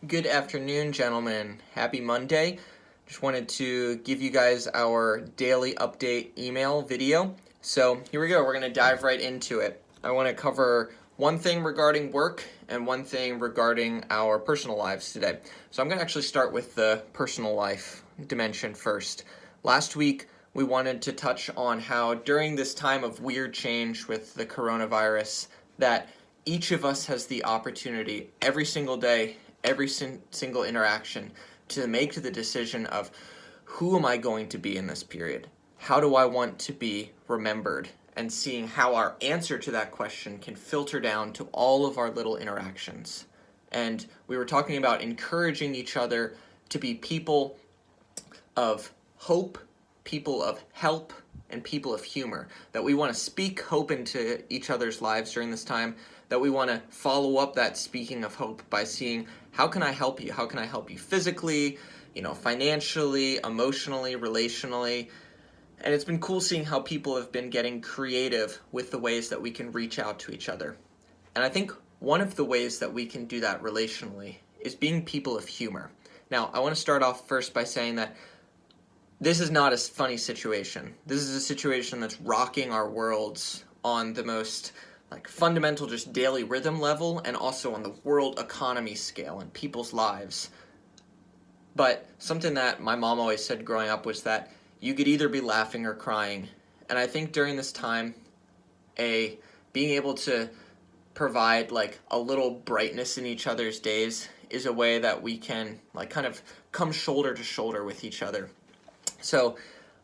Good afternoon, gentlemen. Happy Monday. Just wanted to give you guys our daily update email video. So here we go. We're going to dive right into it. I want to cover one thing regarding work and one thing regarding our personal lives today. So I'm going to actually start with the personal life dimension first. Last week, we wanted to touch on how during this time of weird change with the coronavirus, that each of us has the opportunity every single day, every single interaction, to make the decision of who am I going to be in this period? How do I want to be remembered? And seeing how our answer to that question can filter down to all of our little interactions. And we were talking about encouraging each other to be people of hope, people of help, and people of humor. That we want to speak hope into each other's lives during this time. That we want to follow up that speaking of hope by seeing, how can I help you? How can I help you physically, financially, emotionally, relationally? And it's been cool seeing how people have been getting creative with the ways that we can reach out to each other. And I think one of the ways that we can do that relationally is being people of humor. Now, I want to start off first by saying that this is not a funny situation. This is a situation that's rocking our worlds on the most fundamental just daily rhythm level, and also on the world economy scale and people's lives. But something that my mom always said growing up was that you could either be laughing or crying. And I think during this time, being able to provide a little brightness in each other's days is a way that we can kind of come shoulder to shoulder with each other. So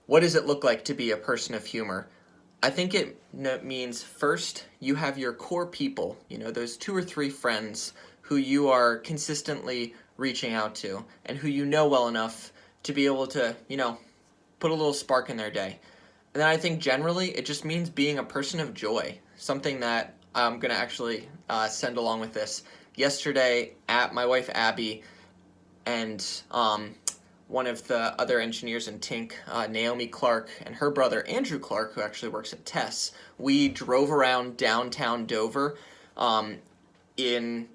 what does it look like to be a person of humor? I think it means first you have your core people, those 2 or 3 friends who you are consistently reaching out to and who you know well enough to be able to, put a little spark in their day. And then I think generally it just means being a person of joy, something that I'm going to actually send along with this. Yesterday, my wife Abby and one of the other engineers in Tink, Naomi Clark, and her brother Andrew Clark, who actually works at Tess, we drove around downtown Dover in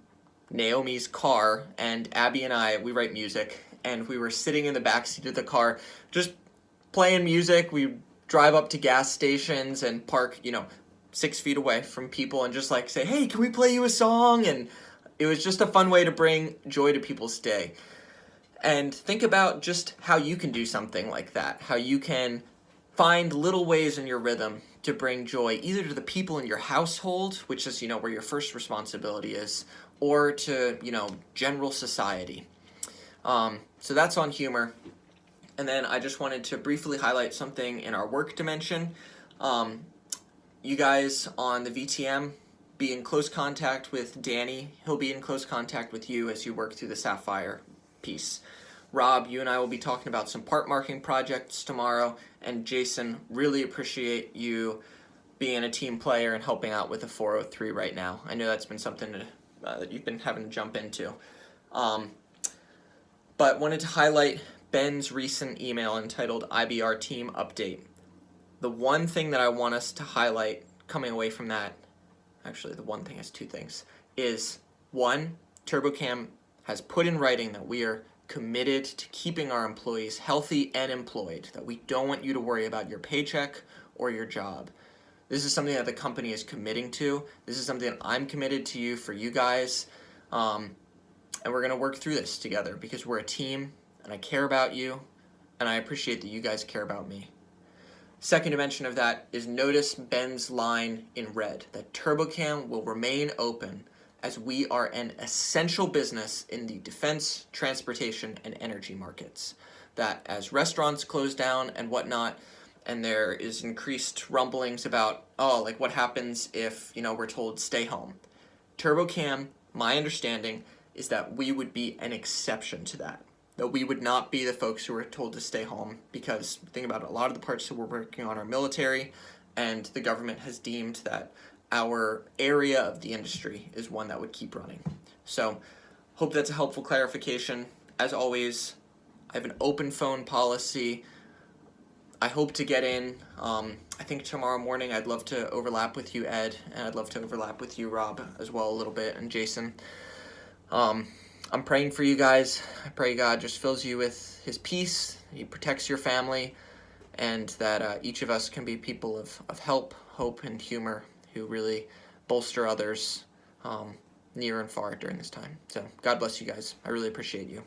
Naomi's car, and Abby and I, we write music, and we were sitting in the backseat of the car just playing music. We drive up to gas stations and park, 6 feet away from people and just say, hey, can we play you a song? And it was just a fun way to bring joy to people's day. And think about just how you can do something like that, how you can find little ways in your rhythm to bring joy either to the people in your household, which is, where your first responsibility is, or to, general society. So that's on humor. And then I just wanted to briefly highlight something in our work dimension. You guys on the VTM, be in close contact with Danny. He'll be in close contact with you as you work through the Sapphire piece. Rob, you and I will be talking about some part marking projects tomorrow, and Jason, really appreciate you being a team player and helping out with the 403 right now. I know that's been something that you've been having to jump into. But wanted to highlight Ben's recent email entitled IBR Team Update. The one thing that I want us to highlight coming away from that, actually the one thing is 2 things, is 1, TurboCam has put in writing that we are committed to keeping our employees healthy and employed, that we don't want you to worry about your paycheck or your job. This is something that the company is committing to. This is something that I'm committed to you for you guys. And we're going to work through this together because we're a team, and I care about you, and I appreciate that you guys care about me. Second dimension of that is notice Ben's line in red, that TurboCam will remain open as we are an essential business in the defense, transportation, and energy markets. That as restaurants close down and whatnot, and there is increased rumblings about, what happens if, we're told stay home. TurboCam, my understanding, is that we would be an exception to that. That we would not be the folks who are told to stay home, because think about it, a lot of the parts that we're working on are military, and the government has deemed that our area of the industry is one that would keep running. So, hope that's a helpful clarification. As always, I have an open phone policy. I hope to get in, I think tomorrow morning I'd love to overlap with you, Ed, and I'd love to overlap with you, Rob, as well a little bit, and Jason. I'm praying for you guys. I pray God just fills you with his peace, he protects your family, and that each of us can be people of help, hope, and humor who really bolster others near and far during this time. So God bless you guys. I really appreciate you.